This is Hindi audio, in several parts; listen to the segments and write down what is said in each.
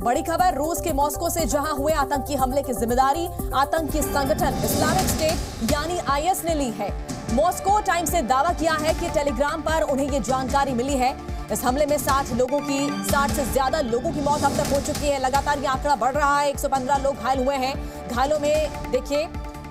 बड़ी खबर रूस के मॉस्को से, जहां हुए आतंकी हमले की जिम्मेदारी आतंकी संगठन इस्लामिक स्टेट यानी आईएस ने ली है। मॉस्को टाइम्स ने दावा किया है कि टेलीग्राम पर उन्हें ये जानकारी मिली है। इस हमले में 60 से ज्यादा लोगों की मौत अब तक हो चुकी है। लगातार ये आंकड़ा बढ़ रहा है। 115 लोग घायल हुए हैं। घायलों में देखिए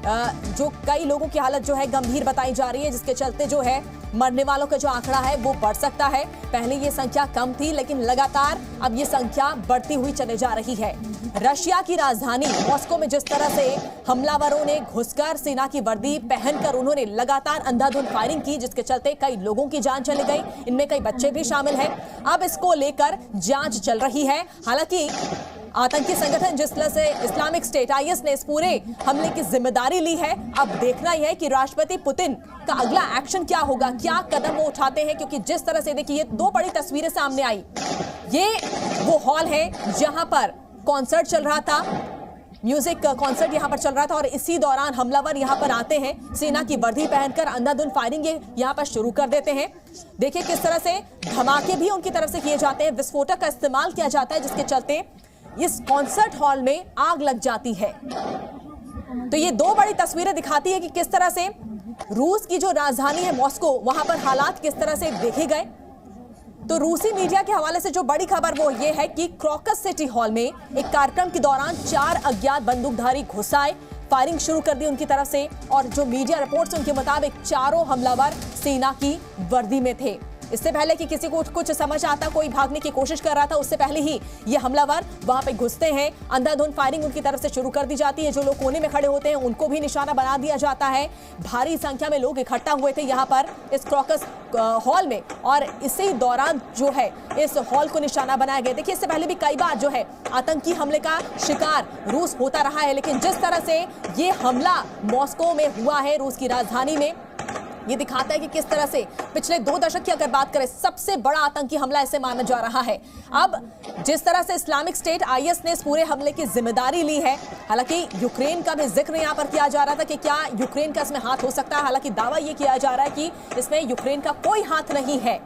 जो कई लोगों की हालत जो है गंभीर बताई जा रही है, जिसके चलते जो है मरने वालों का जो आंकड़ा है वो बढ़ सकता है। पहले ये संख्या कम थी, लेकिन लगातार अब ये संख्या बढ़ती हुई चले जा रही है। रशिया की राजधानी मॉस्को में जिस तरह से हमलावरों ने घुसकर सेना की वर्दी पहनकर उन्होंने लगातार अंधाधुंध फायरिंग की, जिसके चलते कई लोगों की जान चली गई, इनमें कई बच्चे भी शामिल हैं। अब इसको लेकर जांच चल रही है। हालांकि आतंकी संगठन जिस तरह से इस्लामिक स्टेट आईएस ने इस पूरे हमले की जिम्मेदारी ली है, अब देखना यह है कि राष्ट्रपति पुतिन का अगला एक्शन क्या होगा, क्या कदम वो उठाते हैं। क्योंकि जिस तरह से देखिए ये दो बड़ी तस्वीरें सामने आई, ये वो हॉल है जहां पर कॉन्सर्ट चल रहा था, म्यूजिक कॉन्सर्ट यहां पर चल रहा था, और इसी दौरान हमलावर यहां पर आते हैं, सेना की वर्दी पहनकर अंधाधुंध फायरिंग यहां पर शुरू कर देते हैं। देखिए किस तरह से धमाके भी उनकी तरफ से किए जाते हैं, विस्फोटक का इस्तेमाल किया जाता है, जिसके चलते इस कॉन्सर्ट हॉल में आग लग जाती है। तो ये दो बड़ी तस्वीरें दिखाती है कि किस तरह से रूस की जो राजधानी है मॉस्को, वहां पर हालात किस तरह से देखे गए। तो रूसी मीडिया के हवाले से जो बड़ी खबर वो ये है कि क्रॉकस सिटी हॉल में एक कार्यक्रम के दौरान 4 अज्ञात बंदूकधारी घुस आए, फायरिंग शुरू कर दी उनकी तरफ से, और जो मीडिया रिपोर्ट्स उनके मुताबिक चारों हमलावर सेना की वर्दी में थे। इससे पहले कि किसी को कुछ समझ आता, कोई भागने की कोशिश कर रहा था, उससे पहले ही ये हमलावर वहां पे घुसते हैं। अंधाधुंध फायरिंग उनकी तरफ से शुरू कर दी जाती है। जो लोग कोने में खड़े होते हैं उनको भी निशाना बना दिया जाता है। भारी संख्या में लोग इकट्ठा हुए थे यहाँ पर इस क्रॉकस हॉल में, और इसी दौरान जो है इस हॉल को निशाना बनाया गया। देखिए इससे पहले भी कई बार जो है आतंकी हमले का शिकार रूस होता रहा है, लेकिन जिस तरह से ये हमला मॉस्को में हुआ है, रूस की राजधानी में, ये दिखाता है कि किस तरह से पिछले 2 दशक की अगर बात करें, सबसे बड़ा आतंकी हमला ऐसे माना जा रहा है। अब जिस तरह से इस्लामिक स्टेट आईएस ने इस पूरे हमले की जिम्मेदारी ली है, हालांकि यूक्रेन का भी जिक्र यहां पर किया जा रहा था कि क्या यूक्रेन का इसमें हाथ हो सकता है। हालांकि दावा यह किया जा रहा है कि इसमें यूक्रेन का कोई हाथ नहीं है।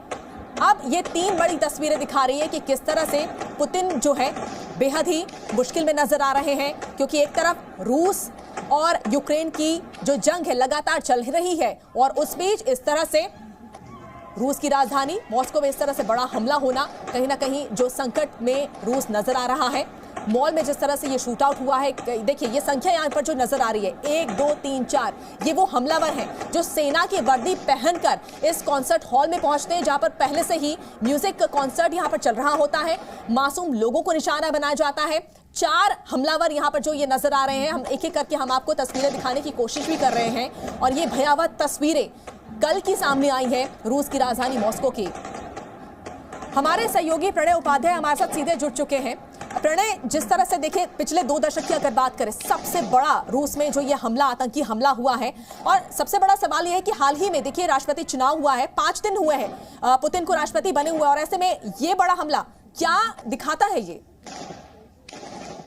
अब ये 3 बड़ी तस्वीरें दिखा रही है कि किस तरह से पुतिन जो है बेहद ही मुश्किल में नजर आ रहे हैं, क्योंकि एक तरफ रूस और यूक्रेन की जो जंग है लगातार चल रही है, और उस बीच इस तरह से रूस की राजधानी मॉस्को में इस तरह से बड़ा हमला होना, कहीं ना कहीं जो संकट में रूस नजर आ रहा है। मॉल में जिस तरह से ये शूट आउट हुआ है, देखिए ये संख्या यहाँ पर जो नजर आ रही है 1 2 3 4, ये वो हमलावर हैं जो सेना की वर्दी पहनकर इस कॉन्सर्ट हॉल में पहुंचते हैं, जहां पर पहले से ही म्यूजिक कॉन्सर्ट यहाँ पर चल रहा होता है। मासूम लोगों को निशाना बनाया जाता है। 4 हमलावर यहाँ पर जो ये नजर आ रहे हैं, हम एक एक करके हम आपको तस्वीरें दिखाने की कोशिश भी कर रहे हैं, और ये भयावह तस्वीरें कल की सामने आई है रूस की राजधानी मॉस्को की। हमारे सहयोगी प्रणय उपाध्याय हमारे साथ सीधे जुड़ चुके हैं। प्रणय, जिस तरह से देखें पिछले 2 दशक की अगर बात करें, सबसे बड़ा रूस में जो ये हमला, आतंकी हमला हुआ है, और सबसे बड़ा सवाल ये है कि हाल ही में देखिए राष्ट्रपति चुनाव हुआ है, 5 दिन हुए हैं पुतिन को राष्ट्रपति बने हुए, और ऐसे में ये बड़ा हमला क्या दिखाता है ये?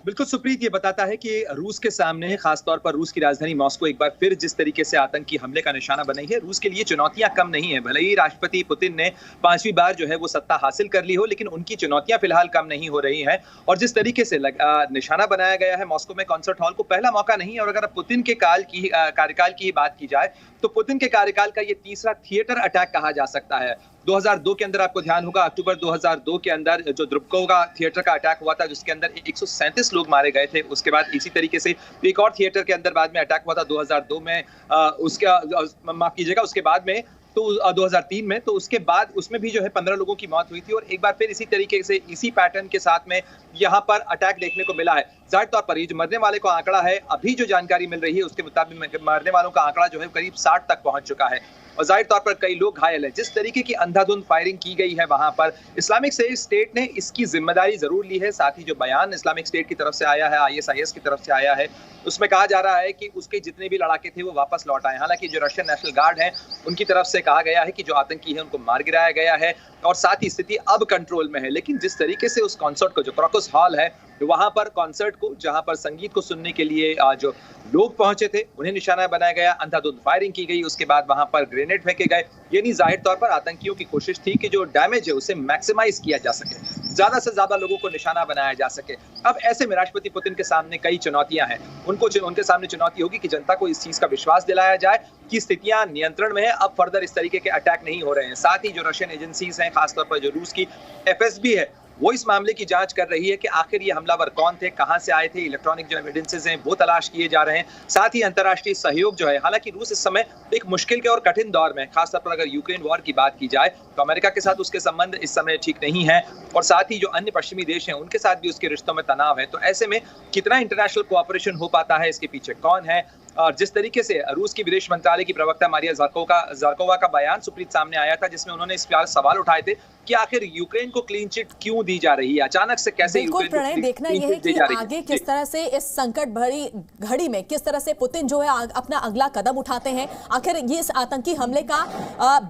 बिल्कुल सुप्रीत, ये बताता है कि रूस के सामने, खासतौर पर रूस की राजधानी मॉस्को एक बार फिर जिस तरीके से आतंकी हमले का निशाना बनी है, रूस के लिए चुनौतियां कम नहीं है। भले ही राष्ट्रपति पुतिन ने 5वीं बार जो है वो सत्ता हासिल कर ली हो, लेकिन उनकी चुनौतियां फिलहाल कम नहीं हो रही हैं। और जिस तरीके से निशाना बनाया गया है मॉस्को में कॉन्सर्ट हॉल को, पहला मौका नहीं है। और अगर पुतिन के कार्यकाल की बात की जाए, तो पुतिन के कार्यकाल का ये तीसरा थिएटर अटैक कहा जा सकता है। 2002 के अंदर आपको ध्यान होगा, अक्टूबर 2002 के अंदर जो द्रुबकोवा थिएटर का अटैक हुआ था, जिसके अंदर 137 लोग मारे गए थे। उसके बाद इसी तरीके से एक और थिएटर के अंदर बाद में अटैक हुआ था 2002 में, माफ कीजिएगा, उसके बाद में तो 2003 में, तो उसके बाद उसमें भी जो है 15 लोगों की मौत हुई थी। और एक बार फिर इसी तरीके से इसी पैटर्न के साथ में यहाँ पर अटैक देखने को मिला है। जाहिर तौर पर ये जो मरने वाले का आंकड़ा है, अभी जो जानकारी मिल रही है उसके मुताबिक मरने वालों का आंकड़ा जो है करीब 60 तक पहुंच चुका है, और जाहिर तौर पर कई लोग घायल हैं। जिस तरीके की अंधाधुंध फायरिंग की गई है वहां पर, इस्लामिक स्टेट ने इसकी जिम्मेदारी जरूर ली है। साथ ही जो बयान इस्लामिक स्टेट की तरफ से आया है, आईएस की तरफ से आया है, उसमें कहा जा रहा है कि उसके जितने भी लड़ाके थे वो वापस लौट आए। हालांकि जो रशियन नेशनल गार्ड है उनकी तरफ से कहा गया है कि जो आतंकी है उनको मार गिराया गया है, और साथ ही स्थिति अब कंट्रोल में है। लेकिन जिस तरीके से उस कॉन्सर्ट को, जो क्रॉकस हॉल है, वहां पर कॉन्सर्ट को, जहां पर संगीत को सुनने के लिए जो लोग पहुंचे थे उन्हें निशाना बनाया गया, अंधाधुंध फायरिंग की गई, उसके बाद वहां पर ग्रेनेड फेंके गए। यानी जाहिर तौर पर आतंकियों की कोशिश थी कि जो डैमेज है उसे मैक्सिमाइज किया जा सके। ज्यादा से ज्यादा लोगों को निशाना बनाया जा सके। अब ऐसे में राष्ट्रपति पुतिन के सामने कई चुनौतियां हैं। उनके सामने चुनौती होगी कि जनता को इस चीज का विश्वास दिलाया जाए कि स्थितियां नियंत्रण में है, अब फर्दर इस तरीके के अटैक नहीं हो रहे हैं। साथ ही जो रशियन एजेंसीज हैं, खासतौर पर जो रूस की FSB है, वो इस मामले की जांच कर रही है कि आखिर ये हमलावर कौन थे, कहां से आए थे। इलेक्ट्रॉनिक जो एविडेंसेस हैं वो तलाश किए जा रहे हैं। साथ ही अंतर्राष्ट्रीय सहयोग जो है, हालांकि रूस इस समय एक मुश्किल के और कठिन दौर में, खासतौर पर अगर यूक्रेन वॉर की बात की जाए तो अमेरिका के साथ उसके संबंध इस समय ठीक नहीं है, और साथ ही जो अन्य पश्चिमी देश हैं उनके साथ भी उसके रिश्तों में तनाव है। तो ऐसे में कितना इंटरनेशनल कोऑपरेशन हो पाता है, इसके पीछे कौन है। और जिस तरीके से रूस की विदेश मंत्रालय की प्रवक्ता मारिया ज़ारकोवा का बयान सुप्रीत सामने आया था, जिसमें उन्होंने इस पर सवाल उठाए थे कि आखिर यूक्रेन को क्लीन चिट क्यों दी जा रही है, अचानक से कैसे यूक्रेन को प्रणय, देखना यह है कि आगे किस तरह से इस संकट भरी घड़ी में किस तरह से पुतिन जो है अपना अगला कदम उठाते हैं। आखिर ये इस आतंकी हमले का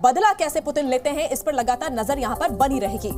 बदला कैसे पुतिन लेते हैं, इस पर लगातार नजर यहां पर बनी रहेगी।